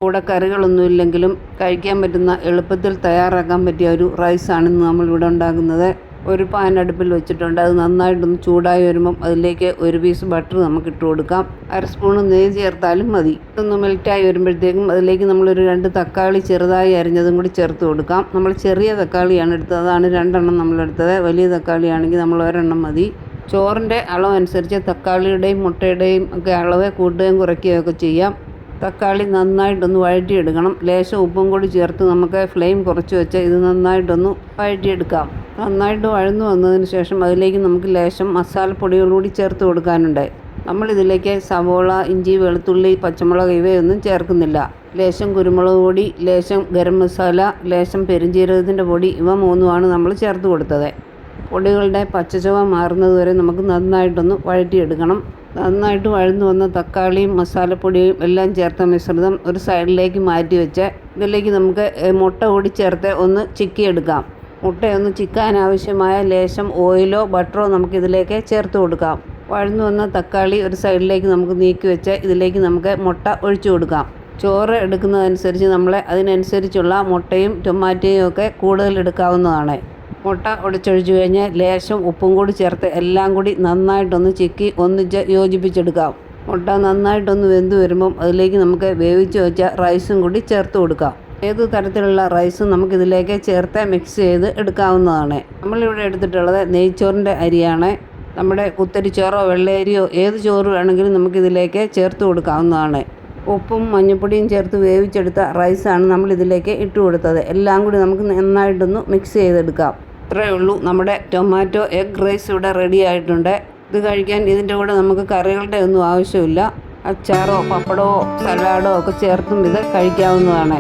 കൂടെ കറികളൊന്നും ഇല്ലെങ്കിലും കഴിക്കാൻ പറ്റുന്ന എളുപ്പത്തിൽ തയ്യാറാക്കാൻ പറ്റിയ ഒരു റൈസാണിന്ന് നമ്മളിവിടെ ഉണ്ടാക്കുന്നത്. ഒരു പാൻ അടുപ്പിൽ വെച്ചിട്ടുണ്ട്. അത് നന്നായിട്ടൊന്ന് ചൂടായി വരുമ്പം അതിലേക്ക് ഒരു പീസ് ബട്ടർ നമുക്ക് ഇട്ട് കൊടുക്കാം. അര സ്പൂണ് നെയ്യ് ചേർത്താലും മതി. ഇതൊന്ന് മെൽറ്റായി വരുമ്പോഴത്തേക്കും അതിലേക്ക് നമ്മളൊരു 2 തക്കാളി ചെറുതായി അരിഞ്ഞതും കൂടി ചേർത്ത് കൊടുക്കാം. നമ്മൾ ചെറിയ തക്കാളിയാണ് എടുത്തത്, അതാണ് 2 എണ്ണം നമ്മളെടുത്തത്. വലിയ തക്കാളിയാണെങ്കിൽ നമ്മൾ ഒരെണ്ണം മതി. ചോറിൻ്റെ അളവനുസരിച്ച് തക്കാളിയുടെയും മുട്ടയുടെയും ഒക്കെ അളവ് കൂട്ടുകയും കുറയ്ക്കുകയും ഒക്കെ ചെയ്യാം. തക്കാളി നന്നായിട്ടൊന്ന് വഴറ്റിയെടുക്കണം. ലേശം ഉപ്പും കൂടി ചേർത്ത് നമുക്ക് ഫ്ലെയിം കുറച്ച് വെച്ച് ഇത് നന്നായിട്ടൊന്ന് വഴറ്റിയെടുക്കാം. നന്നായിട്ട് വഴന്നു വന്നതിന് ശേഷം അതിലേക്ക് നമുക്ക് ലേശം മസാലപ്പൊടികൾ കൂടി ചേർത്ത് കൊടുക്കാനുണ്ട്. നമ്മളിതിലേക്ക് സവോള, ഇഞ്ചി, വെളുത്തുള്ളി, പച്ചമുളക് ഇവയൊന്നും ചേർക്കുന്നില്ല. ലേശം കുരുമുളക് പൊടി, ലേശം ഗരം മസാല, ലേശം പെരുംജീരകത്തിൻ്റെ പൊടി, ഇവ 3ഉമാണ് നമ്മൾ ചേർത്ത് കൊടുത്തത്. പൊടികളുടെ പച്ചച്ചുവ മാറുന്നത് വരെ നമുക്ക് നന്നായിട്ടൊന്ന് വഴറ്റിയെടുക്കണം. നന്നായിട്ട് വഴന്നു വന്ന തക്കാളിയും മസാലപ്പൊടിയും എല്ലാം ചേർത്ത മിശ്രിതം ഒരു സൈഡിലേക്ക് മാറ്റി വെച്ച് ഇതിലേക്ക് നമുക്ക് മുട്ട കൂടി ചേർത്ത് ഒന്ന് ചിക്കിയെടുക്കാം. മുട്ടയൊന്ന് ചിക്കാൻ ആവശ്യമായ ലേശം ഓയിലോ ബട്ടറോ നമുക്കിതിലേക്ക് ചേർത്ത് കൊടുക്കാം. വഴന്നു വന്ന തക്കാളി ഒരു സൈഡിലേക്ക് നമുക്ക് നീക്കി വെച്ച് ഇതിലേക്ക് നമുക്ക് മുട്ട ഒഴിച്ചു കൊടുക്കാം. ചോറ് എടുക്കുന്നതനുസരിച്ച് നമ്മൾ അതിനനുസരിച്ചുള്ള മുട്ടയും ടൊമാറ്റോയും ഒക്കെ കൂടുതൽ എടുക്കാവുന്നതാണ്. മുട്ട ഉടച്ചൊഴിച്ച് കഴിഞ്ഞ് ലേശം ഉപ്പും കൂടി ചേർത്ത് എല്ലാം കൂടി നന്നായിട്ടൊന്ന് ചിക്കി ഒന്നിച്ച് യോജിപ്പിച്ചെടുക്കാം. മുട്ട നന്നായിട്ടൊന്ന് വെന്ത് വരുമ്പം അതിലേക്ക് നമുക്ക് വേവിച്ച് വെച്ച റൈസും കൂടി ചേർത്ത് കൊടുക്കാം. ഏത് തരത്തിലുള്ള റൈസും നമുക്കിതിലേക്ക് ചേർത്ത് മിക്സ് ചെയ്ത് എടുക്കാവുന്നതാണ്. നമ്മളിവിടെ എടുത്തിട്ടുള്ളത് നെയ്ച്ചോറിൻ്റെ അരിയാണ്. നമ്മുടെ കുത്തരിച്ചോറോ വെള്ളയരിയോ ഏത് ചോറ് വേണമെങ്കിലും നമുക്കിതിലേക്ക് ചേർത്ത് കൊടുക്കാവുന്നതാണ്. ഉപ്പും മഞ്ഞൾപ്പൊടിയും ചേർത്ത് വേവിച്ചെടുത്ത റൈസാണ് നമ്മളിതിലേക്ക് ഇട്ട് കൊടുത്തത്. എല്ലാം കൂടി നമുക്ക് നന്നായിട്ടൊന്ന് മിക്സ് ചെയ്തെടുക്കാം. ഇത്രയേ ഉള്ളൂ, നമ്മുടെ ടൊമാറ്റോ എഗ് റൈസ് ഇവിടെ റെഡി ആയിട്ടുണ്ട്. ഇത് കഴിക്കാൻ ഇതിൻ്റെ കൂടെ നമുക്ക് കറികളുടെ ഒന്നും ആവശ്യമില്ല. അച്ചാറോ പപ്പടമോ സലാഡോ ഒക്കെ ചേർത്തും ഇത് കഴിക്കാവുന്നതാണ്.